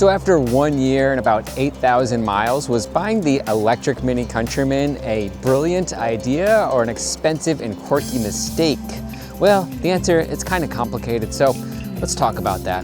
So after 1 year and about 8,000 miles, was buying the electric Mini Countryman a brilliant idea or an expensive and quirky mistake? Well, the answer, it's kind of complicated, so let's talk about that.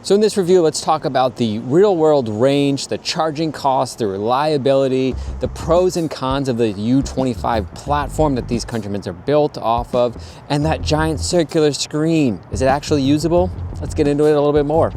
So in this review, let's talk about the real-world range, the charging costs, the reliability, the pros and cons of the U25 platform that these Countrymans are built off of, and that giant circular screen. Is it actually usable? Let's get into it a little bit more.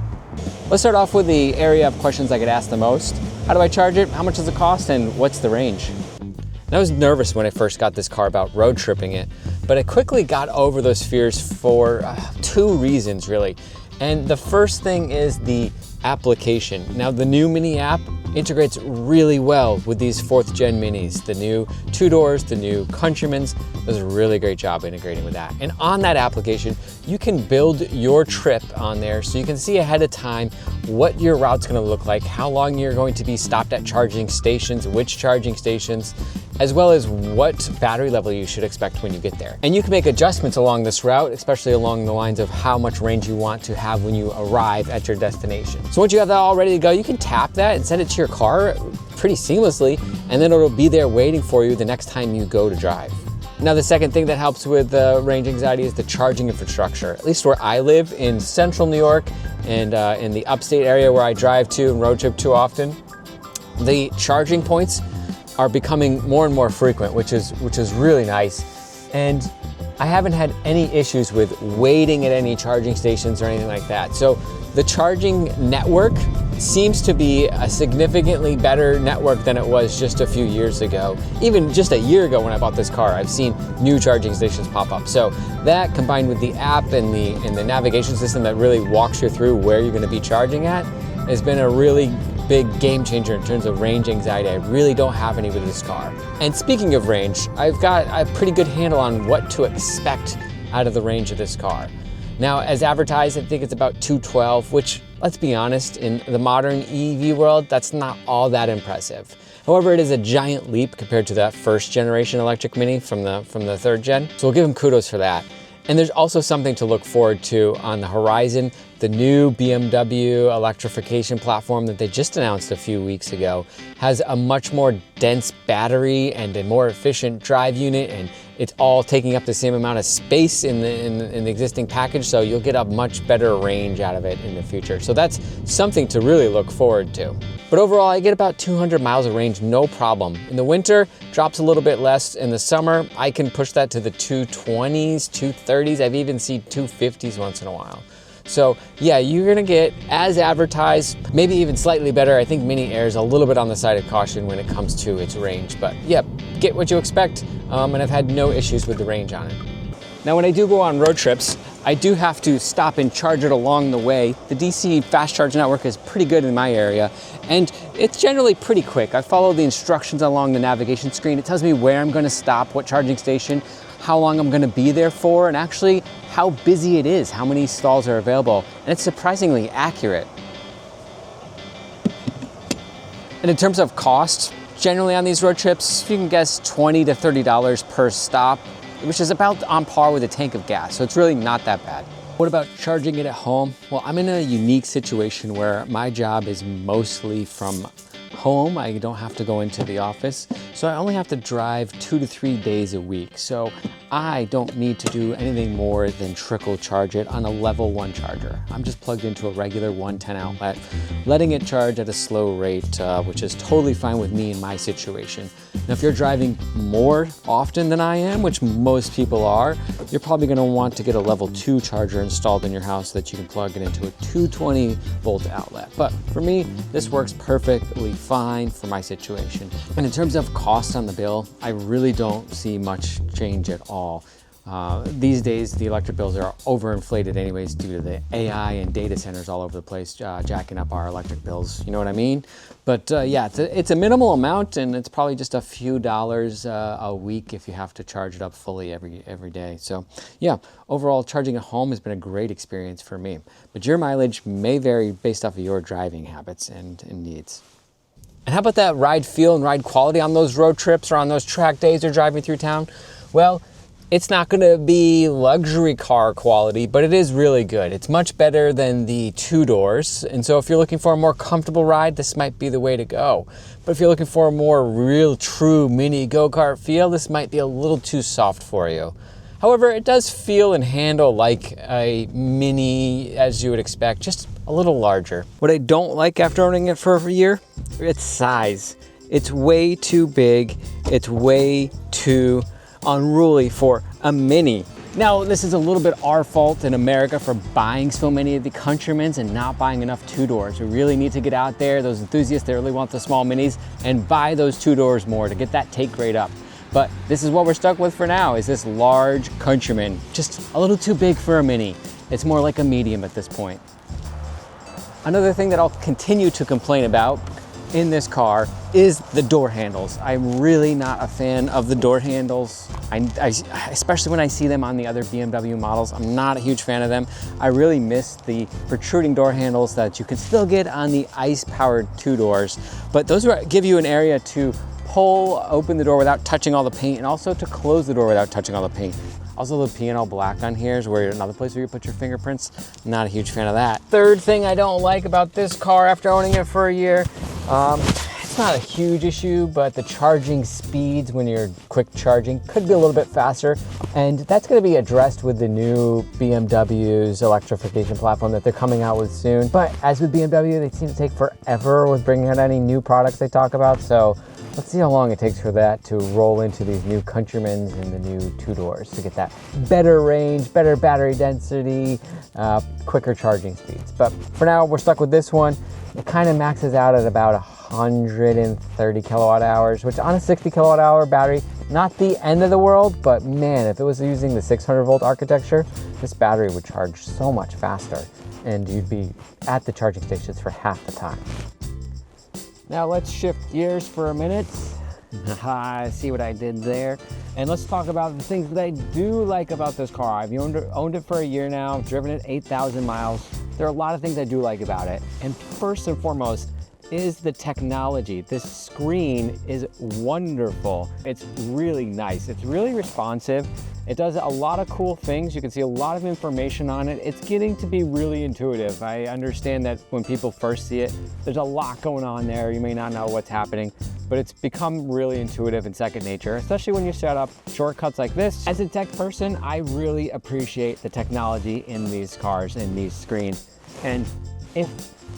Let's start off with the area of questions I get asked the most. How do I charge it? How much does it cost? And what's the range? And I was nervous when I first got this car about road tripping it, but I quickly got over those fears for two reasons, really. And the first thing is the application. Now, the new Mini app integrates really well with these 4th gen Minis. The new 2-doors, the new Countrymans, does a really great job integrating with that. And on that application, you can build your trip on there so you can see ahead of time what your route's gonna look like, how long you're going to be stopped at charging stations, which charging stations, as well as what battery level you should expect when you get there. And you can make adjustments along this route, especially along the lines of how much range you want to have when you arrive at your destination. So once you have that all ready to go, you can tap that and send it to your car pretty seamlessly, and then it'll be there waiting for you the next time you go to drive. Now, the second thing that helps with range anxiety is the charging infrastructure. At least where I live in central New York and in the upstate area where I drive to and road trip to often, the charging points are becoming more and more frequent, which is really nice. And I haven't had any issues with waiting at any charging stations or anything like that. So the charging network seems to be a significantly better network than it was just a few years ago. Even just a year ago when I bought this car, I've seen new charging stations pop up. So that, combined with the app and the navigation system that really walks you through where you're gonna be charging at, has been a really big game changer in terms of range anxiety. I really don't have any with this car. And speaking of range, I've got a pretty good handle on what to expect out of the range of this car. Now, as advertised, I think it's about 212, which, let's be honest, in the modern EV world, that's not all that impressive. However, it is a giant leap compared to that first generation electric Mini from the 3rd gen. So we'll give them kudos for that. And there's also something to look forward to on the horizon. The new BMW electrification platform that they just announced a few weeks ago has a much more dense battery and a more efficient drive unit, and it's all taking up the same amount of space in the existing package, so you'll get a much better range out of it in the future. So that's something to really look forward to. But overall, I get about 200 miles of range, no problem. In the winter, drops a little bit less. In the summer, I can push that to the 220s, 230s. I've even seen 250s once in a while. So yeah, you're gonna get, as advertised, maybe even slightly better. I think Mini errs a little bit on the side of caution when it comes to its range, but yeah, get what you expect, and I've had no issues with the range on it. Now, when I do go on road trips, I do have to stop and charge it along the way. The DC fast charge network is pretty good in my area, and it's generally pretty quick. I follow the instructions along the navigation screen. It tells me where I'm gonna stop, what charging station, how long I'm gonna be there for, and actually how busy it is, how many stalls are available, and it's surprisingly accurate. And in terms of cost, generally on these road trips, you can guess $20 to $30 per stop, which is about on par with a tank of gas, so it's really not that bad. What about charging it at home? Well, I'm in a unique situation where my job is mostly from home. I don't have to go into the office, so I only have to drive 2 to 3 days a week. So I don't need to do anything more than trickle charge it on a level 1 charger. I'm just plugged into a regular 110 outlet, letting it charge at a slow rate, which is totally fine with me in my situation. Now, if you're driving more often than I am, which most people are, you're probably gonna want to get a level 2 charger installed in your house so that you can plug it into a 220 volt outlet. But for me, this works perfectly fine for my situation. And in terms of cost on the bill, I really don't see much change at all. These days, the electric bills are overinflated anyways due to the AI and data centers all over the place jacking up our electric bills, you know what I mean? But yeah, it's a minimal amount, and it's probably just a few dollars a week if you have to charge it up fully every day. So yeah, overall, charging at home has been a great experience for me. But your mileage may vary based off of your driving habits and needs. And how about that ride feel and ride quality on those road trips or on those track days or driving through town? Well, it's not going to be luxury car quality, but it is really good. It's much better than the two doors. And so if you're looking for a more comfortable ride, this might be the way to go. But if you're looking for a more real, true mini go-kart feel, this might be a little too soft for you. However, it does feel and handle like a Mini, as you would expect, just a little larger. What I don't like after owning it for a year, its size. It's way too big. It's way too unruly for a Mini. Now, this is a little bit our fault in America for buying so many of the Countrymans and not buying enough two doors. We really need to get out there, those enthusiasts that really want the small Minis, and buy those two doors more to get that take rate up. But this is what we're stuck with for now, is this large Countryman. Just a little too big for a Mini. It's more like a medium at this point. Another thing that I'll continue to complain about in this car is the door handles. I'm really not a fan of the door handles. Especially when I see them on the other BMW models, I'm not a huge fan of them. I really miss the protruding door handles that you can still get on the ICE-powered two doors. But those give you an area to open the door without touching all the paint, and also to close the door without touching all the paint. Also, the P&L black on here is where another place where you put your fingerprints. Not a huge fan of that. Third thing I don't like about this car after owning it for a year, it's not a huge issue, but the charging speeds when you're quick charging could be a little bit faster, and that's going to be addressed with the new BMW's electrification platform that they're coming out with soon. But as with BMW, they seem to take forever with bringing out any new products they talk about, so let's see how long it takes for that to roll into these new Countrymans and the new two doors to get that better range, better battery density, quicker charging speeds. But for now, we're stuck with this one. It kind of maxes out at about 130 kilowatt hours, which on a 60 kilowatt hour battery, not the end of the world, but man, if it was using the 600 volt architecture, this battery would charge so much faster and you'd be at the charging stations for half the time. Now let's shift gears for a minute. See what I did there. And let's talk about the things that I do like about this car. I've owned it for a year now, driven it 8,000 miles. There are a lot of things I do like about it. And first and foremost is the technology. This screen is wonderful. It's really nice. It's really responsive. It does a lot of cool things. You can see a lot of information on it. It's getting to be really intuitive. I understand that when people first see it, there's a lot going on there. You may not know what's happening, but it's become really intuitive and second nature, especially when you set up shortcuts like this. As a tech person, I really appreciate the technology in these cars and these screens. And if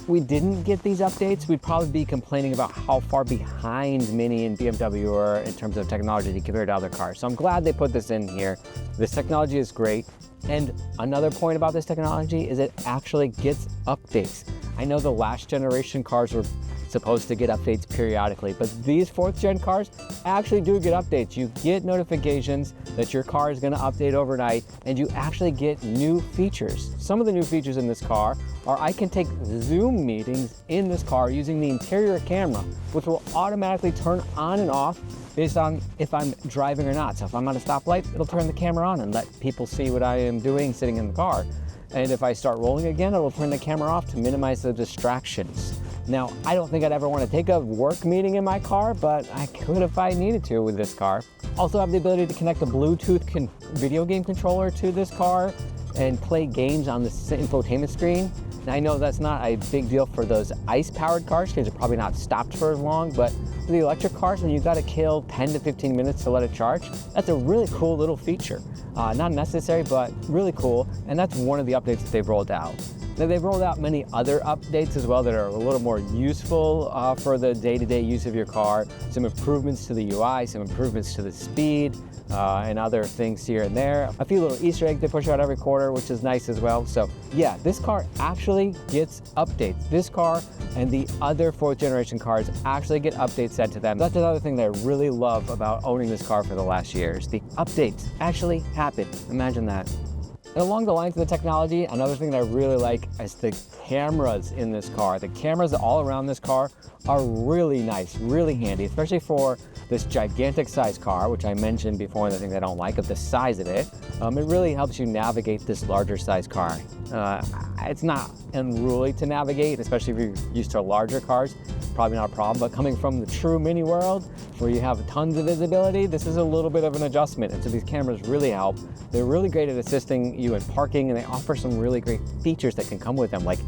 we didn't get these updates, we'd probably be complaining about how far behind Mini and BMW are in terms of technology compared to other cars. So I'm glad they put this in here. This technology is great. And another point about this technology is it actually gets updates. I know the last generation cars were supposed to get updates periodically, but these 4th gen cars actually do get updates. You get notifications that your car is going to update overnight, and you actually get new features. Some of the new features in this car are I can take Zoom meetings in this car using the interior camera, which will automatically turn on and off based on if I'm driving or not. So if I'm at a stoplight, it'll turn the camera on and let people see what I am doing sitting in the car. And if I start rolling again, it will turn the camera off to minimize the distractions. Now, I don't think I'd ever want to take a work meeting in my car, but I could if I needed to with this car. Also have the ability to connect a Bluetooth video game controller to this car and play games on the infotainment screen. Now, I know that's not a big deal for those ICE-powered cars because they're probably not stopped for as long, but for the electric cars, when you've got to kill 10 to 15 minutes to let it charge, that's a really cool little feature. Not necessary, but really cool, and that's one of the updates that they've rolled out. Now, they've rolled out many other updates as well that are a little more useful for the day-to-day use of your car. Some improvements to the UI, some improvements to the speed, and other things here and there. A few little Easter eggs they push out every quarter, which is nice as well. So yeah, this car actually gets updates. This car and the other 4th generation cars actually get updates sent to them. That's another thing that I really love about owning this car for the last years. The updates actually happen. Imagine that. And along the lines of the technology, another thing that I really like is the cameras in this car. The cameras all around this car are really nice, really handy, especially for this gigantic size car, which I mentioned before, the thing I don't like of the size of it. It really helps you navigate this larger size car. It's not unruly to navigate, especially if you're used to larger cars, probably not a problem, but coming from the true Mini world, where you have tons of visibility, this is a little bit of an adjustment, and so these cameras really help. They're really great at assisting you in parking, and they offer some really great features that can come with them, like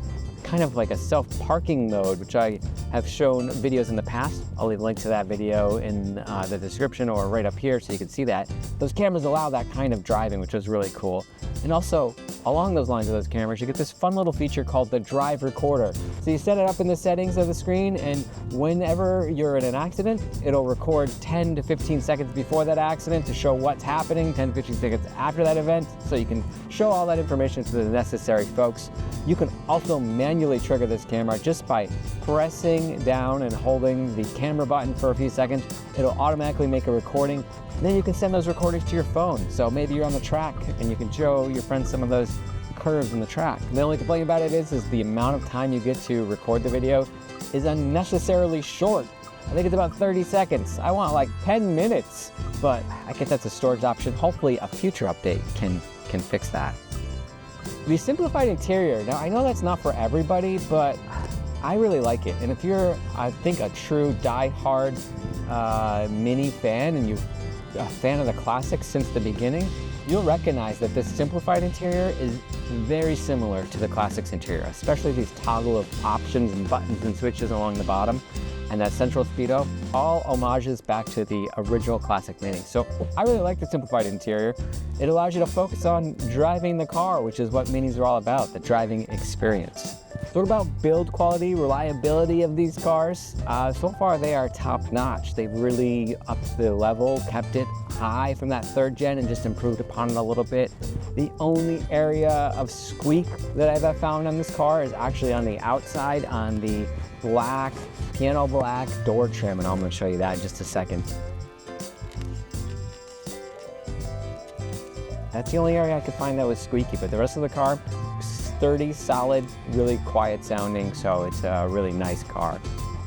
kind of like a self-parking mode, which I have shown videos in the past. I'll leave a link to that video in the description or right up here so you can see that. Those cameras allow that kind of driving, which is really cool. And also, along those lines of those cameras, you get this fun little feature called the drive recorder. So you set it up in the settings of the screen, and whenever you're in an accident, it'll record 10 to 15 seconds before that accident to show what's happening, 10 to 15 seconds after that event, so you can show all that information to the necessary folks. You can also manually trigger this camera just by pressing down and holding the camera button for a few seconds. It'll automatically make a recording. And then you can send those recordings to your phone. So maybe you're on the track and you can show your friends some of those curves in the track. The only complaint about it is the amount of time you get to record the video is unnecessarily short. I think it's about 30 seconds. I want like 10 minutes, but I guess that's a storage option. Hopefully a future update can fix that. The simplified interior, now I know that's not for everybody, but I really like it. And if you're, I think, a true die-hard Mini fan and you're a fan of the classics since the beginning, you'll recognize that this simplified interior is very similar to the classics interior, especially these toggle of options and buttons and switches along the bottom, and that central speedo, all homages back to the original classic Mini. So I really like the simplified interior. It allows you to focus on driving the car, which is what Minis are all about, the driving experience. So what about build quality, reliability of these cars? So far they are top notch. They've really upped the level, kept it high from that third gen and just improved upon it a little bit. The only area of squeak that I've found on this car is actually on the outside on the black, piano black door trim, and I'm going to show you that in just a second. That's the only area I could find that was squeaky, but the rest of the car, sturdy, solid, really quiet sounding, so it's a really nice car.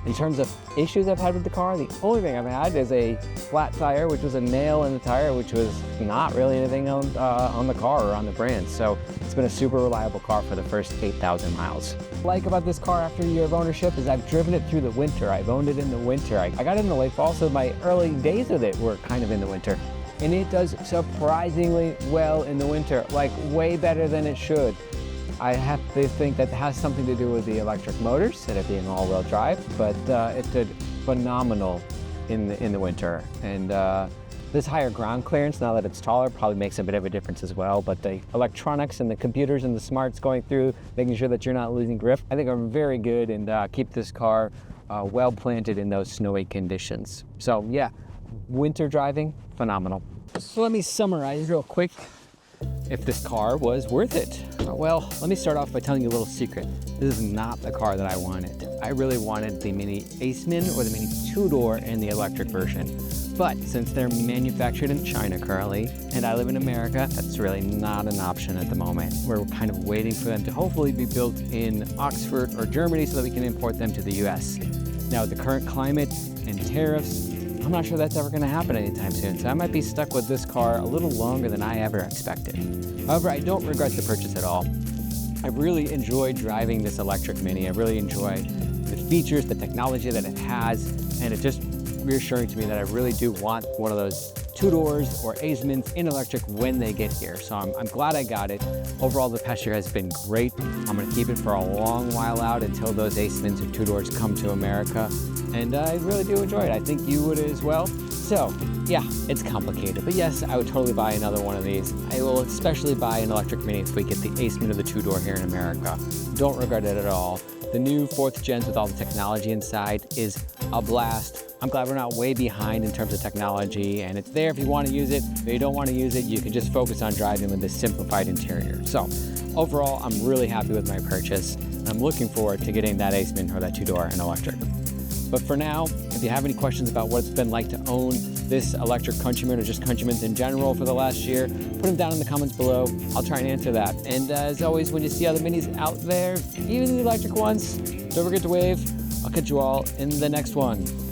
In terms of issues I've had with the car, the only thing I've had is a flat tire, which was a nail in the tire, which was not really anything on the car or on the brand. So it's been a super reliable car for the first 8,000 miles. What I like about this car after a year of ownership is I've driven it through the winter. I've owned it in the winter. I got it in the late fall, so my early days with it were kind of in the winter. And it does surprisingly well in the winter, like way better than it should. I have to think that has something to do with the electric motors and it being all-wheel drive, but it did phenomenal in the winter. And this higher ground clearance, now that it's taller, probably makes a bit of a difference as well. But the electronics and the computers and the smarts going through, making sure that you're not losing grip, I think are very good and keep this car well planted in those snowy conditions. So yeah, winter driving, phenomenal. So let me summarize real quick if this car was worth it. Well, let me start off by telling you a little secret. This is not the car that I wanted. I really wanted the Mini Aceman or the Mini two-door in the electric version. But since they're manufactured in China currently, and I live in America, that's really not an option at the moment. We're kind of waiting for them to hopefully be built in Oxford or Germany so that we can import them to the US. Now, with the current climate and tariffs, I'm not sure that's ever going to happen anytime soon, so I might be stuck with this car a little longer than I ever expected. However, I don't regret the purchase at all. I really enjoyed driving this electric Mini. I really enjoy the features, the technology that it has, and it's just reassuring to me that I really do want one of those two doors or Acemans in electric when they get here. So I'm glad I got it. Overall, the past year has been great. I'm going to keep it for a long while out until those Acemans or two doors come to America. And I really do enjoy it. I think you would as well. So yeah, it's complicated, but yes, I would totally buy another one of these. I will especially buy an electric Mini if we get the Aceman or the two-door here in America. Don't regret it at all. The new 4th gens with all the technology inside is a blast. I'm glad we're not way behind in terms of technology, and it's there if you want to use it. If you don't want to use it, you can just focus on driving with this simplified interior. So overall, I'm really happy with my purchase. I'm looking forward to getting that Aceman or that two-door in electric. But for now, if you have any questions about what it's been like to own this electric Countryman or just Countrymans in general for the last year, put them down in the comments below. I'll try and answer that. And as always, when you see other Minis out there, even the electric ones, don't forget to wave. I'll catch you all in the next one.